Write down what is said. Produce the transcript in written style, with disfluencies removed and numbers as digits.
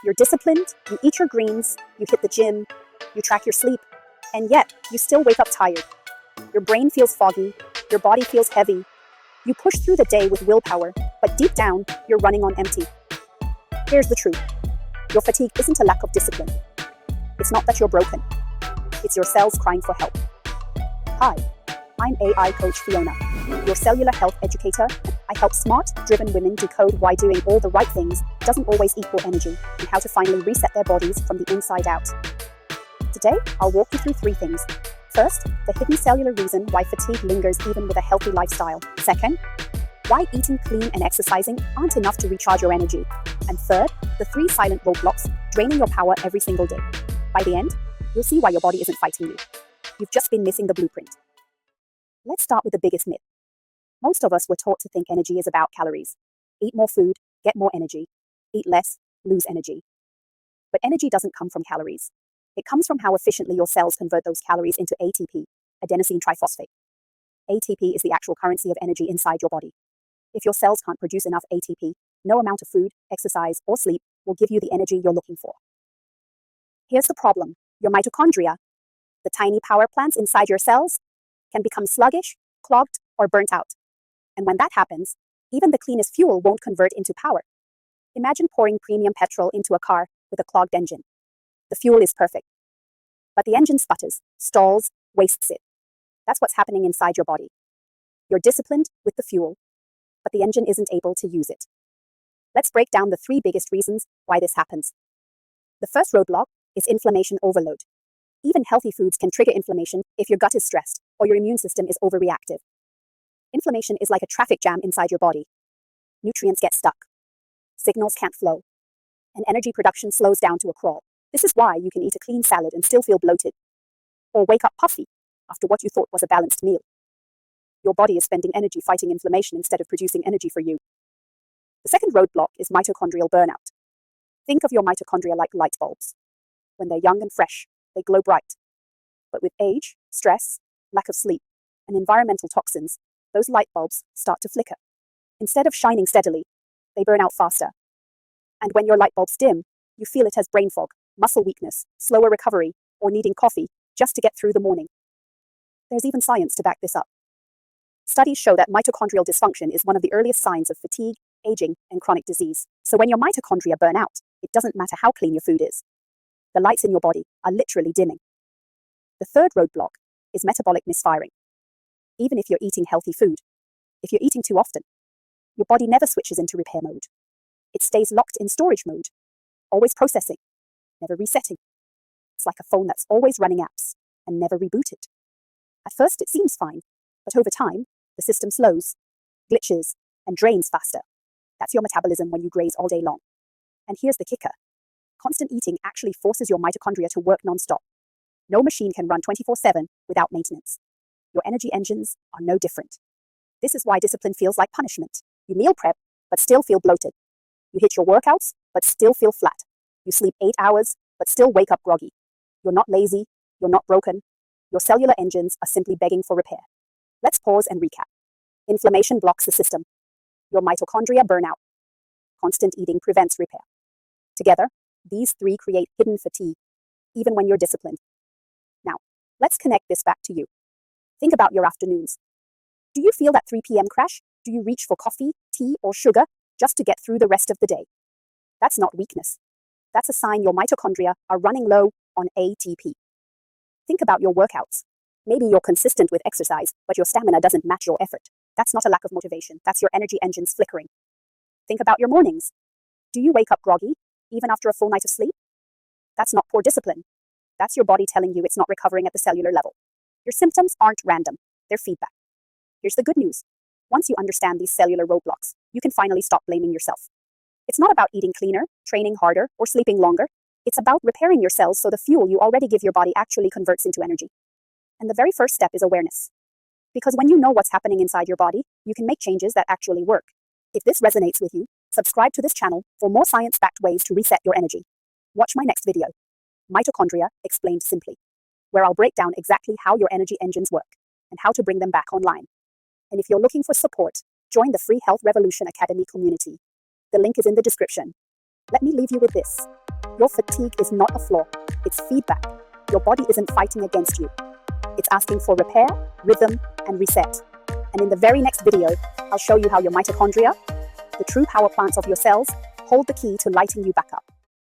You're disciplined, you eat your greens, you hit the gym, you track your sleep, and yet you still wake up tired. Your brain feels foggy, your body feels heavy. You push through the day with willpower, but deep down, you're running on empty. Here's the truth. Your fatigue isn't a lack of discipline. It's not that you're broken. It's your cells crying for help. Hi, I'm AI coach Fiona, your cellular health educator. I help smart, driven women decode why doing all the right things doesn't always equal energy and how to finally reset their bodies from the inside out. Today, I'll walk you through 3 things. First, the hidden cellular reason why fatigue lingers even with a healthy lifestyle. Second, why eating clean and exercising aren't enough to recharge your energy. And third, the 3 silent roadblocks draining your power every single day. By the end, you'll see why your body isn't fighting you. You've just been missing the blueprint. Let's start with the biggest myth. Most of us were taught to think energy is about calories. Eat more food, get more energy. Eat less, lose energy. But energy doesn't come from calories. It comes from how efficiently your cells convert those calories into ATP, adenosine triphosphate. ATP is the actual currency of energy inside your body. If your cells can't produce enough ATP, no amount of food, exercise, or sleep will give you the energy you're looking for. Here's the problem. Your mitochondria, the tiny power plants inside your cells, can become sluggish, clogged, or burnt out. And when that happens, even the cleanest fuel won't convert into power. Imagine pouring premium petrol into a car with a clogged engine. The fuel is perfect, but the engine sputters, stalls, wastes it. That's what's happening inside your body. You're disciplined with the fuel, but the engine isn't able to use it. Let's break down the 3 biggest reasons why this happens. The first roadblock is inflammation overload. Even healthy foods can trigger inflammation if your gut is stressed or your immune system is overreactive. Inflammation is like a traffic jam inside your body. Nutrients get stuck. Signals can't flow. And energy production slows down to a crawl. This is why you can eat a clean salad and still feel bloated. Or wake up puffy after what you thought was a balanced meal. Your body is spending energy fighting inflammation instead of producing energy for you. The second roadblock is mitochondrial burnout. Think of your mitochondria like light bulbs. When they're young and fresh, they glow bright. But with age, stress, lack of sleep, and environmental toxins, those light bulbs start to flicker. Instead of shining steadily, they burn out faster. And when your light bulbs dim, you feel it as brain fog, muscle weakness, slower recovery, or needing coffee just to get through the morning. There's even science to back this up. Studies show that mitochondrial dysfunction is one of the earliest signs of fatigue, aging, and chronic disease. So when your mitochondria burn out, it doesn't matter how clean your food is. The lights in your body are literally dimming. The third roadblock is metabolic misfiring. Even if you're eating healthy food, if you're eating too often, your body never switches into repair mode. It stays locked in storage mode, always processing, never resetting. It's like a phone that's always running apps and never rebooted. At first it seems fine, but over time, the system slows, glitches, and drains faster. That's your metabolism when you graze all day long. And here's the kicker. Constant eating actually forces your mitochondria to work non-stop. No machine can run 24/7 without maintenance. Your energy engines are no different. This is why discipline feels like punishment. You meal prep, but still feel bloated. You hit your workouts, but still feel flat. You sleep 8 hours, but still wake up groggy. You're not lazy, you're not broken. Your cellular engines are simply begging for repair. Let's pause and recap. Inflammation blocks the system. Your mitochondria burn out. Constant eating prevents repair. Together, these 3 create hidden fatigue, even when you're disciplined. Now, let's connect this back to you. Think about your afternoons. Do you feel that 3 p.m. crash? Do you reach for coffee, tea, or sugar just to get through the rest of the day? That's not weakness. That's a sign your mitochondria are running low on ATP. Think about your workouts. Maybe you're consistent with exercise, but your stamina doesn't match your effort. That's not a lack of motivation. That's your energy engines flickering. Think about your mornings. Do you wake up groggy, even after a full night of sleep? That's not poor discipline. That's your body telling you it's not recovering at the cellular level. Your symptoms aren't random. They're feedback. Here's the good news. Once you understand these cellular roadblocks, you can finally stop blaming yourself. It's not about eating cleaner, training harder, or sleeping longer. It's about repairing your cells so the fuel you already give your body actually converts into energy. And the very first step is awareness. Because when you know what's happening inside your body, you can make changes that actually work. If this resonates with you, subscribe to this channel for more science-backed ways to reset your energy. Watch my next video, Mitochondria Explained Simply, where I'll break down exactly how your energy engines work and how to bring them back online. And if you're looking for support, join the free Health Revolution Academy community. The link is in the description. Let me leave you with this. Your fatigue is not a flaw, it's feedback. Your body isn't fighting against you. It's asking for repair, rhythm, and reset. And in the very next video, I'll show you how your mitochondria, the true power plants of your cells, hold the key to lighting you back up.